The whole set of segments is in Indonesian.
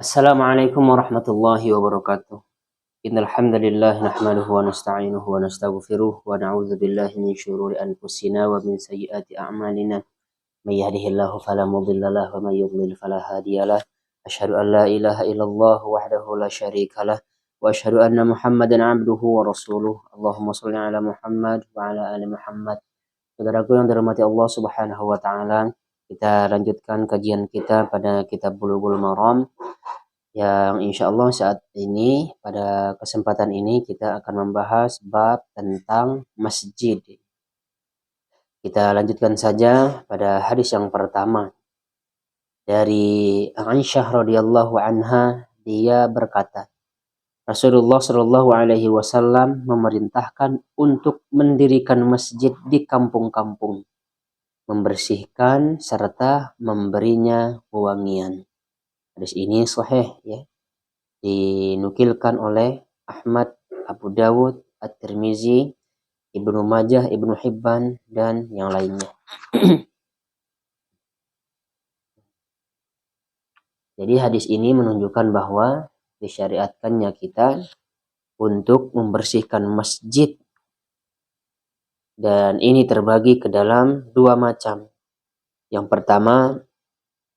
Assalamualaikum warahmatullahi wabarakatuh. Innal hamdalillah nahmaduhu wa nasta'inuhu wa nastaghfiruh wa na'udzu billahi min syururi anfusina wa min sayyiati a'malina. May yahdihillahu fala mudilla lahu wa may yudlil fala hadiyalah. Asyhadu an la ilaha illallah wahdahu la syarikalah wa asyhadu anna Muhammadan 'abduhu wa rasuluh. Allahumma shalli ala Muhammad wa ala ali Muhammad. Saudaraku yang dirahmati Allah Subhanahu wa taala, kita lanjutkan kajian kita pada kitab Bulughul Maram yang insya Allah saat ini pada kesempatan ini kita akan membahas bab tentang masjid. Kita lanjutkan saja pada hadis yang pertama dari Aisyah radhiyallahu anha. Dia berkata, Rasulullah Shallallahu Alaihi Wasallam memerintahkan untuk mendirikan masjid di kampung-kampung, membersihkan serta memberinya wewangian. Hadis ini sahih ya, dinukilkan oleh Ahmad, Abu Dawud, At-Tirmizi, Ibnu Majah, Ibnu Hibban dan yang lainnya. Jadi hadis ini menunjukkan bahwa disyariatkannya kita untuk membersihkan masjid, dan ini terbagi ke dalam dua macam. Yang pertama,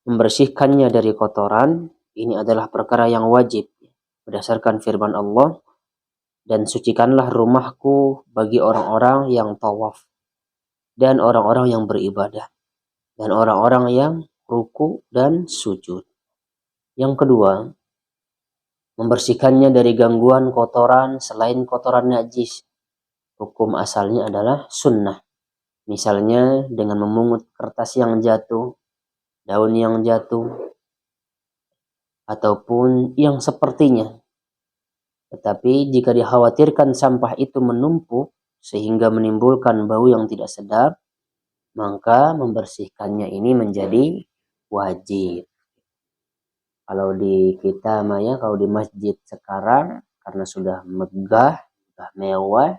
membersihkannya dari kotoran. Ini adalah perkara yang wajib berdasarkan firman Allah, dan sucikanlah rumahku bagi orang-orang yang tawaf dan orang-orang yang beribadah dan orang-orang yang ruku dan sujud. Yang kedua, membersihkannya dari gangguan kotoran selain kotoran najis. Hukum asalnya adalah sunnah. Misalnya dengan memungut kertas yang jatuh, daun yang jatuh, ataupun yang sepertinya. Tetapi jika dikhawatirkan sampah itu menumpuk sehingga menimbulkan bau yang tidak sedap, maka membersihkannya ini menjadi wajib. Kalau di kita Maya, kalau di masjid sekarang karena sudah megah, sudah mewah,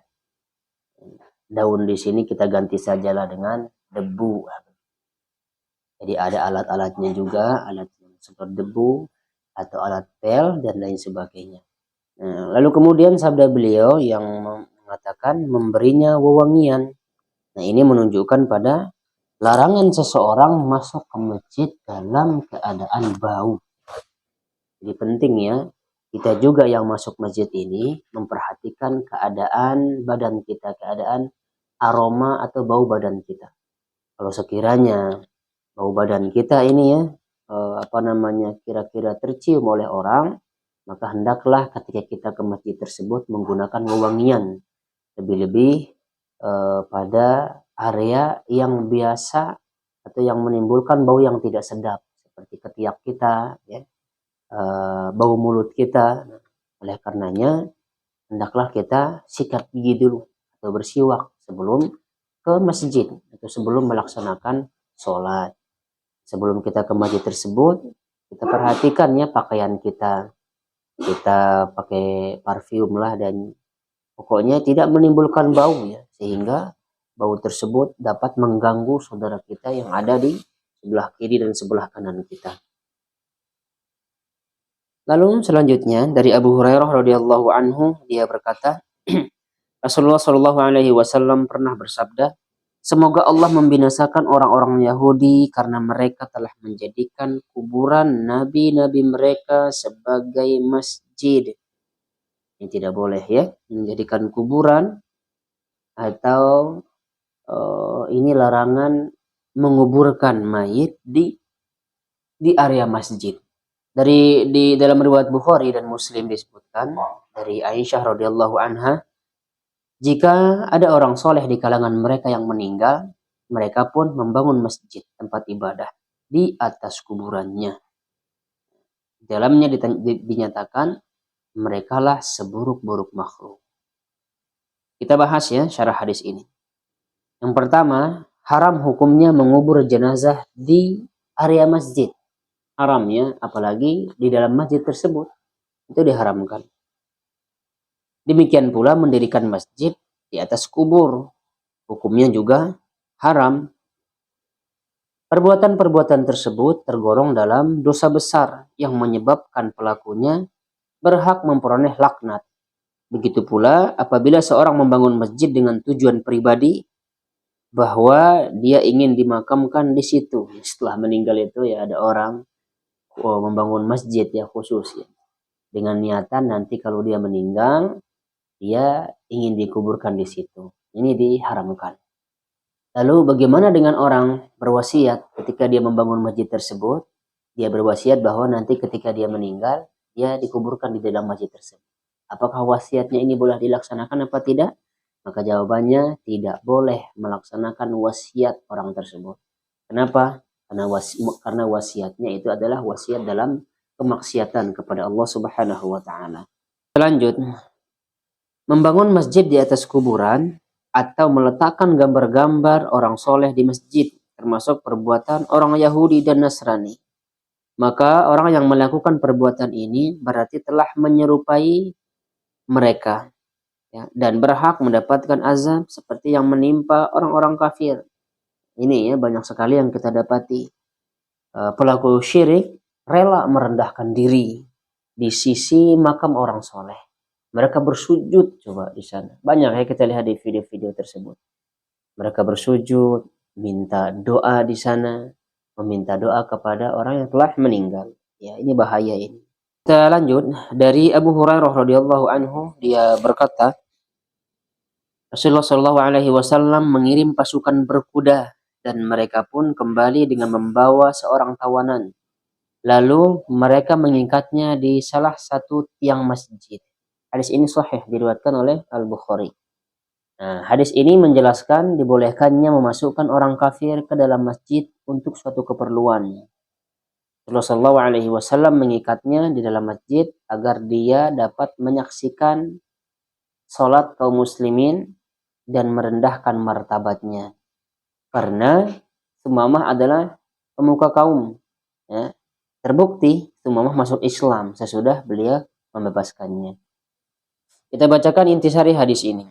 daun di sini kita ganti sajalah dengan debu. Jadi ada alat-alatnya juga, alat seperti debu atau alat pel dan lain sebagainya. Nah, lalu kemudian sabda beliau yang mengatakan memberinya wewangian. Nah, ini menunjukkan pada larangan seseorang masuk ke masjid dalam keadaan bau. Jadi penting ya, kita juga yang masuk masjid ini memperhatikan keadaan badan kita, keadaan aroma atau bau badan kita. Kalau sekiranya bau badan kita ini ya, kira-kira tercium oleh orang, maka hendaklah ketika kita ke masjid tersebut menggunakan wewangian. Lebih-lebih pada area yang biasa atau yang menimbulkan bau yang tidak sedap, seperti ketiak kita ya, bau mulut kita. Oleh karenanya hendaklah kita sikat gigi dulu atau bersiwak sebelum ke masjid atau sebelum melaksanakan sholat. Sebelum kita ke masjid tersebut, kita perhatikan ya pakaian kita pakai parfum lah, dan pokoknya tidak menimbulkan bau ya, sehingga bau tersebut dapat mengganggu saudara kita yang ada di sebelah kiri dan sebelah kanan kita. Lalu selanjutnya dari Abu Hurairah radhiyallahu anhu, dia berkata, Rasulullah Shallallahu Alaihi Wasallam pernah bersabda, semoga Allah membinasakan orang-orang Yahudi karena mereka telah menjadikan kuburan nabi-nabi mereka sebagai masjid. Ini tidak boleh ya, menjadikan kuburan atau ini larangan menguburkan mayit di area masjid. Di dalam riwayat Bukhari dan Muslim disebutkan dari Aisyah radhiyallahu anha, jika ada orang soleh di kalangan mereka yang meninggal, mereka pun membangun masjid tempat ibadah di atas kuburannya. Dalamnya dinyatakan merekalah seburuk-buruk makhluk. Kita bahas ya syarah hadis ini. Yang pertama, haram hukumnya mengubur jenazah di area masjid. Haram ya, apalagi di dalam masjid tersebut, itu diharamkan. Demikian pula mendirikan masjid di atas kubur, hukumnya juga haram. Perbuatan-perbuatan tersebut tergolong dalam dosa besar yang menyebabkan pelakunya berhak memperoleh laknat. Begitu pula apabila seorang membangun masjid dengan tujuan pribadi bahwa dia ingin dimakamkan di situ. Setelah meninggal itu ya ada orang membangun masjid ya khusus ya. Dengan niatan nanti kalau dia meninggal, dia ingin dikuburkan di situ. Ini diharamkan. Lalu bagaimana dengan orang berwasiat ketika dia membangun masjid tersebut? Dia berwasiat bahwa nanti ketika dia meninggal, dia dikuburkan di dalam masjid tersebut. Apakah wasiatnya ini boleh dilaksanakan apa tidak? Maka jawabannya tidak boleh melaksanakan wasiat orang tersebut. Kenapa? Karena wasiatnya itu adalah wasiat dalam kemaksiatan kepada Allah Subhanahu wa taala. Lanjut, membangun masjid di atas kuburan atau meletakkan gambar-gambar orang soleh di masjid termasuk perbuatan orang Yahudi dan Nasrani. Maka orang yang melakukan perbuatan ini berarti telah menyerupai mereka ya, dan berhak mendapatkan azab seperti yang menimpa orang-orang kafir. Ini ya banyak sekali yang kita dapati. Pelaku syirik rela merendahkan diri di sisi makam orang soleh. Mereka bersujud coba di sana. Banyak ya kita lihat di video-video tersebut. Mereka bersujud, minta doa di sana, meminta doa kepada orang yang telah meninggal. Ya, ini bahaya ini. Kita lanjut dari Abu Hurairah radhiyallahu anhu, dia berkata, Rasulullah Shallallahu alaihi wasallam mengirim pasukan berkuda dan mereka pun kembali dengan membawa seorang tawanan. Lalu mereka mengikatnya di salah satu tiang masjid. Hadis ini sahih diriwayatkan oleh Al-Bukhari. Nah, hadis ini menjelaskan dibolehkannya memasukkan orang kafir ke dalam masjid untuk suatu keperluan. Rasulullah Alaihi Wasallam mengikatnya di dalam masjid agar dia dapat menyaksikan sholat kaum muslimin dan merendahkan martabatnya. Karena Sumamah adalah pemuka kaum. Ya. Terbukti Sumamah masuk Islam sesudah beliau membebaskannya. Kita bacakan intisari hadis ini.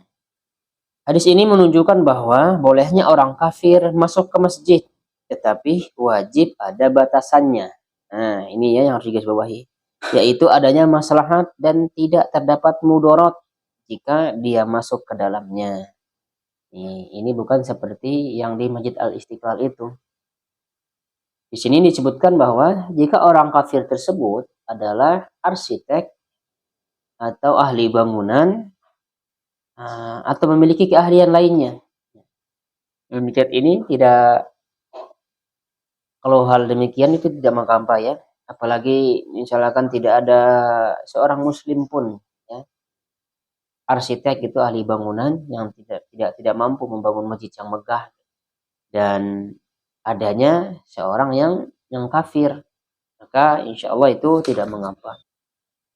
Hadis ini menunjukkan bahwa bolehnya orang kafir masuk ke masjid, tetapi wajib ada batasannya. Nah, ini ya yang harus digarisbawahi, yaitu adanya maslahat dan tidak terdapat mudorot jika dia masuk ke dalamnya. Ini bukan seperti yang di Masjid Al-Istiqlal itu. Di sini disebutkan bahwa jika orang kafir tersebut adalah arsitek atau ahli bangunan atau memiliki keahlian lainnya. Demikian ini tidak, kalau hal demikian itu tidak mengkampa ya. Apalagi misalkan tidak ada seorang muslim pun ya. Arsitek itu ahli bangunan yang tidak mampu membangun masjid yang megah dan adanya seorang yang kafir, maka insya Allah itu tidak mengapa.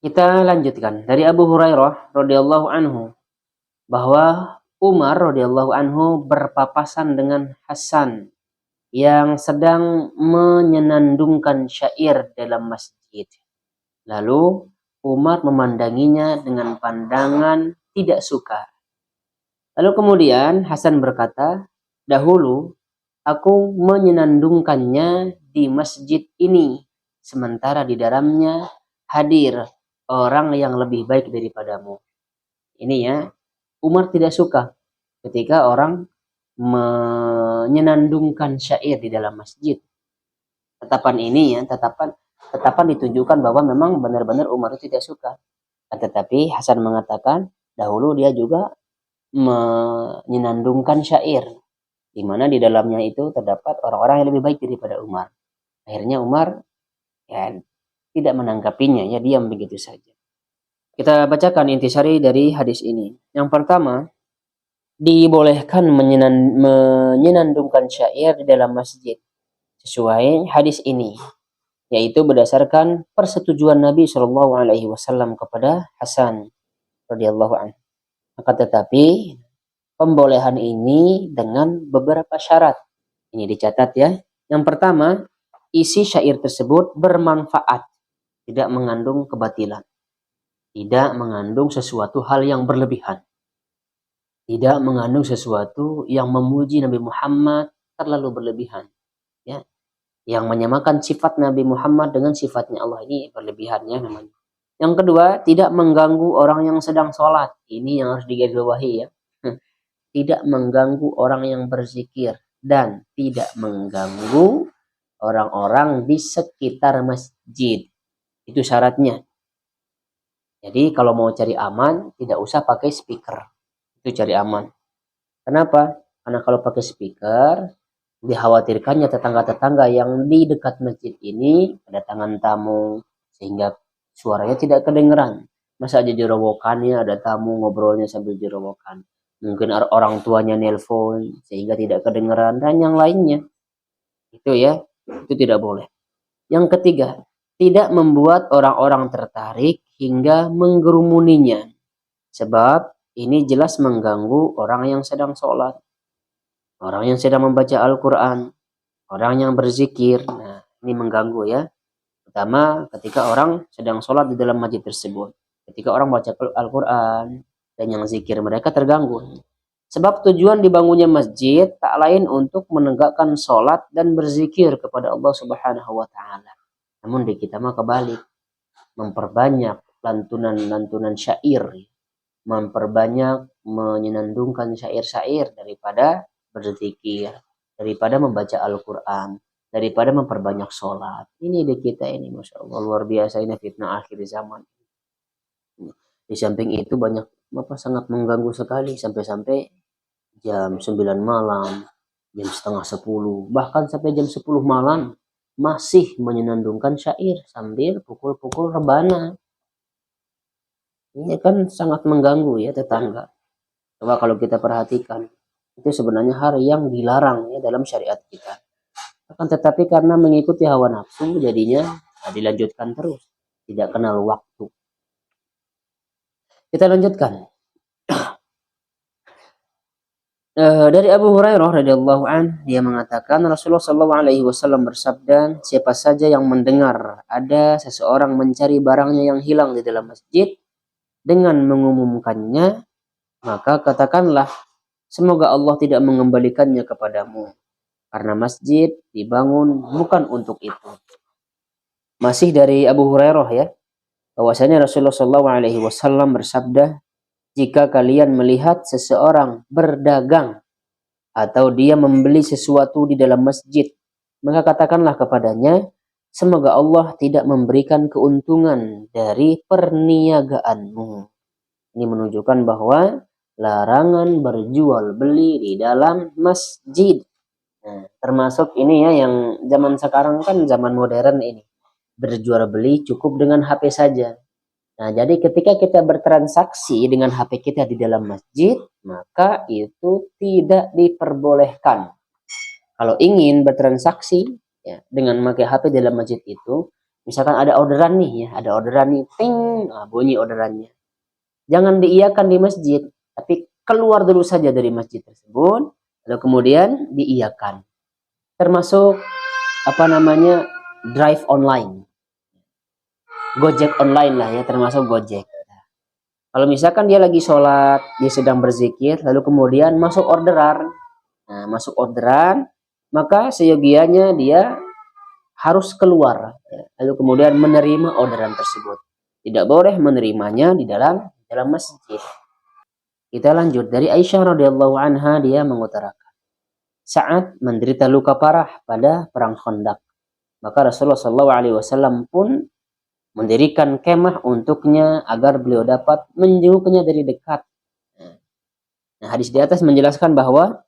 Kita lanjutkan dari Abu Hurairah radhiyallahu anhu bahwa Umar radhiyallahu anhu berpapasan dengan Hasan yang sedang menyenandungkan syair dalam masjid. Lalu Umar memandanginya dengan pandangan tidak suka. Lalu kemudian Hasan berkata, "Dahulu aku menyenandungkannya di masjid ini, sementara di dalamnya hadir orang yang lebih baik daripadamu." Ini ya, Umar tidak suka ketika orang menyenandungkan syair di dalam masjid. Tetapan ini ya, tetapan ditunjukkan bahwa memang benar-benar Umar itu tidak suka. Tetapi Hasan mengatakan dahulu dia juga menyenandungkan syair, di mana di dalamnya itu terdapat orang-orang yang lebih baik daripada Umar. Akhirnya Umar ya tidak menanggapinya, ya diam begitu saja. Kita bacakan intisari dari hadis ini. Yang pertama, dibolehkan menyenandungkan syair di dalam masjid sesuai hadis ini, yaitu berdasarkan persetujuan Nabi Shallallahu Alaihi Wasallam kepada Hasan radhiyallahu anhu. Akan tetapi pembolehan ini dengan beberapa syarat. Ini dicatat ya. Yang pertama, isi syair tersebut bermanfaat, tidak mengandung kebatilan, tidak mengandung sesuatu hal yang berlebihan, tidak mengandung sesuatu yang memuji Nabi Muhammad terlalu berlebihan. Ya, yang menyamakan sifat Nabi Muhammad dengan sifatnya Allah. Ini berlebihannya namanya. Yang kedua, tidak mengganggu orang yang sedang sholat. Ini yang harus digarisbawahi ya. Tidak mengganggu orang yang berzikir dan tidak mengganggu orang-orang di sekitar masjid. Itu syaratnya. Jadi kalau mau cari aman, tidak usah pakai speaker. Itu cari aman. Kenapa? Karena kalau pakai speaker, dikhawatirkannya tetangga-tetangga yang di dekat masjid ini kedatangan tamu, sehingga suaranya tidak kedengeran. Masa aja jerowokannya ada tamu ngobrolnya sambil jerowokan. Mungkin orang tuanya nelpon sehingga tidak kedengeran dan yang lainnya. Itu ya, itu tidak boleh. Yang ketiga, tidak membuat orang-orang tertarik hingga menggerumuninya. Sebab ini jelas mengganggu orang yang sedang sholat, orang yang sedang membaca Al-Quran, orang yang berzikir. Nah, ini mengganggu ya. Pertama, ketika orang sedang sholat di dalam masjid tersebut. Ketika orang baca Al-Quran dan yang zikir mereka terganggu. Sebab tujuan dibangunnya masjid tak lain untuk menegakkan sholat dan berzikir kepada Allah Subhanahu wa Ta'ala. Namun di kita mah kebalik, memperbanyak lantunan-lantunan syair, memperbanyak menyenandungkan syair-syair daripada berzikir, daripada membaca Al-Quran, daripada memperbanyak sholat. Ini di kita ini, Masya Allah, luar biasa ini fitnah akhir zaman. Di samping itu banyak sangat mengganggu sekali sampai-sampai jam 9 malam, jam setengah 10, bahkan sampai jam 10 malam masih menyenandungkan syair sambil pukul-pukul rebana. Ini kan sangat mengganggu ya tetangga. Coba kalau kita perhatikan, itu sebenarnya hal yang dilarang ya dalam syariat kita. Akan tetapi karena mengikuti hawa nafsu jadinya dilanjutkan terus, tidak kenal waktu. Kita lanjutkan. Dari Abu Hurairah radhiyallahu an, dia mengatakan Rasulullah sallallahu alaihi wasallam bersabda, siapa saja yang mendengar ada seseorang mencari barangnya yang hilang di dalam masjid dengan mengumumkannya, maka katakanlah, semoga Allah tidak mengembalikannya kepadamu, karena masjid dibangun bukan untuk itu. Masih dari Abu Hurairah ya, bahwasanya Rasulullah sallallahu alaihi wasallam bersabda, jika kalian melihat seseorang berdagang atau dia membeli sesuatu di dalam masjid, maka katakanlah kepadanya, semoga Allah tidak memberikan keuntungan dari perniagaanmu. Ini menunjukkan bahwa larangan berjual beli di dalam masjid. Nah, termasuk ini ya yang zaman sekarang kan zaman modern ini. Berjual beli cukup dengan HP saja. Nah, jadi ketika kita bertransaksi dengan HP kita di dalam masjid, maka itu tidak diperbolehkan. Kalau ingin bertransaksi ya, dengan memakai HP di dalam masjid itu, misalkan ada orderan nih ya, ada orderan nih, ting, nah, bunyi orderannya. Jangan diiyakan di masjid, tapi keluar dulu saja dari masjid tersebut, lalu kemudian diiyakan. Termasuk drive online. Gojek online lah ya, termasuk Gojek. Kalau misalkan dia lagi sholat, dia sedang berzikir, lalu kemudian masuk orderan. Nah, masuk orderan, maka seyogianya dia harus keluar. Ya, lalu kemudian menerima orderan tersebut. Tidak boleh menerimanya di dalam masjid. Kita lanjut dari Aisyah radhiyallahu anha, dia mengutarakan saat menderita luka parah pada perang Khandaq, maka Rasulullah sallallahu alaihi wasallam pun mendirikan kemah untuknya agar beliau dapat menjenguknya dari dekat. Nah, hadis di atas menjelaskan bahwa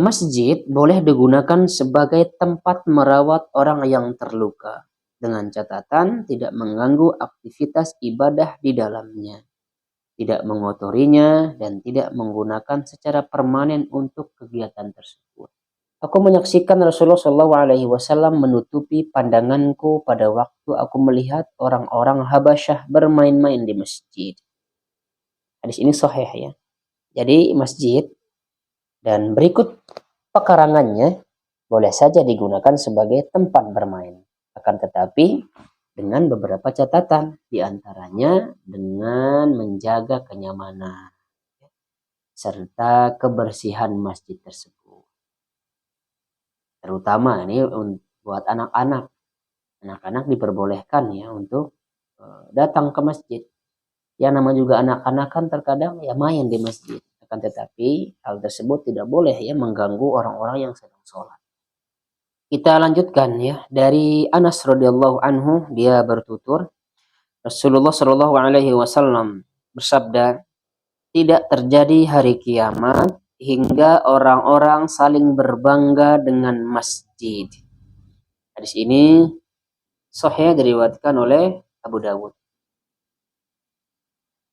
masjid boleh digunakan sebagai tempat merawat orang yang terluka dengan catatan tidak mengganggu aktivitas ibadah di dalamnya, tidak mengotorinya, dan tidak menggunakan secara permanen untuk kegiatan tersebut. Aku menyaksikan Rasulullah SAW menutupi pandanganku pada waktu aku melihat orang-orang Habasyah bermain-main di masjid. Hadis ini sahih ya. Jadi masjid dan berikut pekarangannya boleh saja digunakan sebagai tempat bermain. Akan tetapi dengan beberapa catatan, diantaranya dengan menjaga kenyamanan serta kebersihan masjid tersebut. terutama ini buat anak-anak. Anak-anak diperbolehkan ya untuk datang ke masjid. Yang nama juga anak-anak kan terkadang ya main di masjid. Akan tetapi hal tersebut tidak boleh ya mengganggu orang-orang yang sedang sholat. Kita lanjutkan ya dari Anas radhiyallahu anhu, dia bertutur Rasulullah Shallallahu alaihi wasallam bersabda, tidak terjadi hari kiamat hingga orang-orang saling berbangga dengan masjid. Hadis ini sahih diriwayatkan oleh Abu Dawud.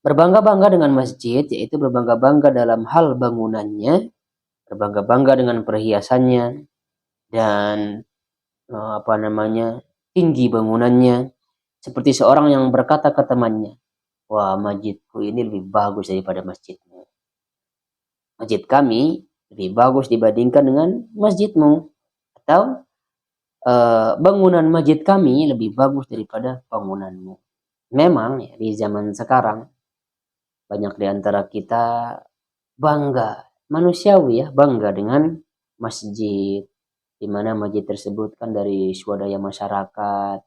Berbangga-bangga dengan masjid yaitu berbangga-bangga dalam hal bangunannya, berbangga-bangga dengan perhiasannya dan tinggi bangunannya, seperti seorang yang berkata ke temannya, wah masjidku ini lebih bagus daripada masjidmu. Masjid kami lebih bagus dibandingkan dengan masjidmu. Atau bangunan masjid kami lebih bagus daripada bangunanmu. Memang ya, di zaman sekarang banyak di antara kita bangga, manusiawi ya, bangga dengan masjid, di mana masjid tersebut kan dari swadaya masyarakat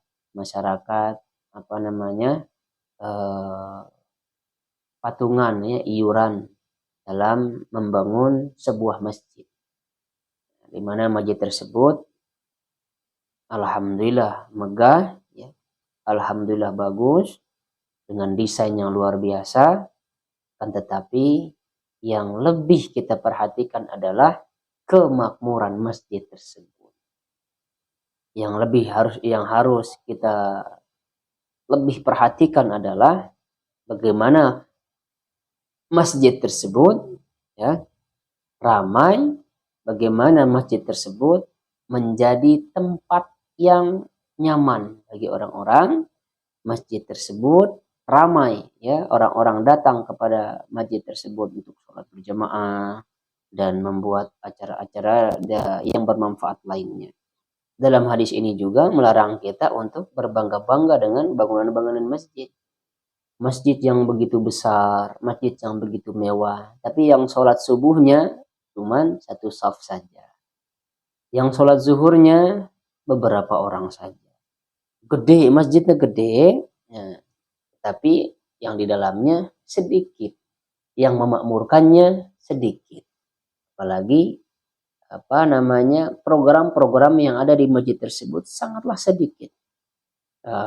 patungan ya, iuran dalam membangun sebuah masjid, di mana masjid tersebut alhamdulillah megah ya, alhamdulillah bagus dengan desain yang luar biasa. Kan tetapi yang lebih kita perhatikan adalah kemakmuran masjid tersebut. Yang harus kita lebih perhatikan adalah bagaimana masjid tersebut ya ramai, bagaimana masjid tersebut menjadi tempat yang nyaman bagi orang-orang. Masjid tersebut ramai ya, orang-orang datang kepada masjid tersebut untuk sholat berjamaah dan membuat acara-acara yang bermanfaat lainnya. Dalam hadis ini juga melarang kita untuk berbangga-bangga dengan bangunan-bangunan masjid. Masjid yang begitu besar, masjid yang begitu mewah, tapi yang sholat subuhnya cuman satu saf saja. Yang sholat zuhurnya beberapa orang saja. Gede, masjidnya gede, ya, tapi yang di dalamnya sedikit, yang memakmurkannya sedikit. Apalagi program-program yang ada di masjid tersebut sangatlah sedikit.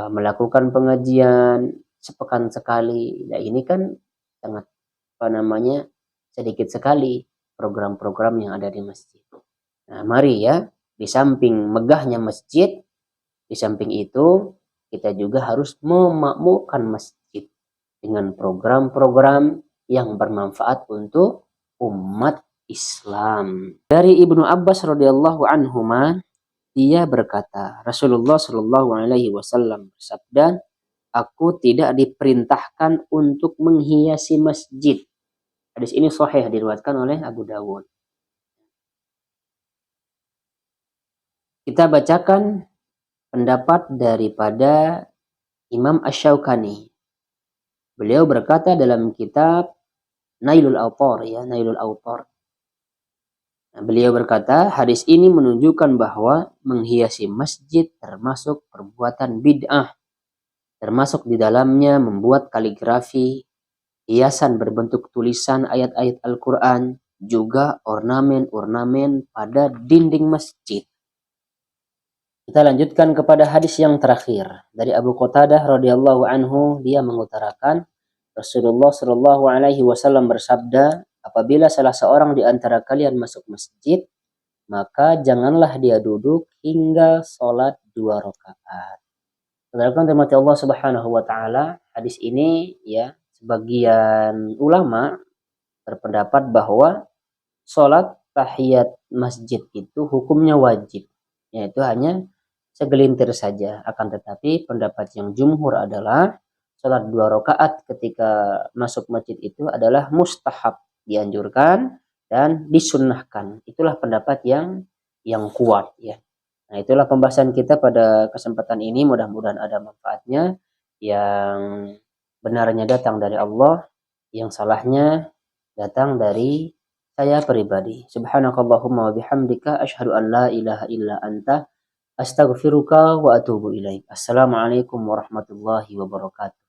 Melakukan pengajian sepekan sekali, nah ini kan sangat sedikit sekali program-program yang ada di masjid. Nah, mari ya, di samping megahnya masjid, di samping itu kita juga harus memakmurkan masjid dengan program-program yang bermanfaat untuk umat Islam. Dari Ibnu Abbas radhiyallahu anhuma, dia berkata, Rasulullah Shallallahu alaihi wasallam bersabda, aku tidak diperintahkan untuk menghiasi masjid. Hadis ini sahih diriwayatkan oleh Abu Dawud. Kita bacakan pendapat daripada Imam Asy-Syaukani. Beliau berkata dalam kitab Nailul Awtar ya, Nailul Awtar. Nah, beliau berkata, hadis ini menunjukkan bahwa menghiasi masjid termasuk perbuatan bid'ah. Termasuk di dalamnya membuat kaligrafi, hiasan berbentuk tulisan ayat-ayat Al-Quran, juga ornamen-ornamen pada dinding masjid. Kita lanjutkan kepada hadis yang terakhir dari Abu Qatadah radhiyallahu anhu, dia mengutarakan Rasulullah Shallallahu alaihi wasallam bersabda, apabila salah seorang di antara kalian masuk masjid, maka janganlah dia duduk hingga sholat 2 rakaat. Saudaraku dirahmati Allah Subhanahu wa taala, hadis ini ya sebagian ulama berpendapat bahwa sholat tahiyat masjid itu hukumnya wajib, yaitu hanya segelintir saja. Akan tetapi pendapat yang jumhur adalah sholat 2 rakaat ketika masuk masjid itu adalah mustahab, dianjurkan dan disunnahkan. Itulah pendapat yang kuat ya. Nah, itulah pembahasan kita pada kesempatan ini. Mudah-mudahan ada manfaatnya. Yang benarnya datang dari Allah, yang salahnya datang dari saya pribadi. Subhanakallahumma wa bihamdika asyhadu an la ilaha illa anta astaghfiruka wa atubu ilaik. Assalamualaikum warahmatullahi wabarakatuh.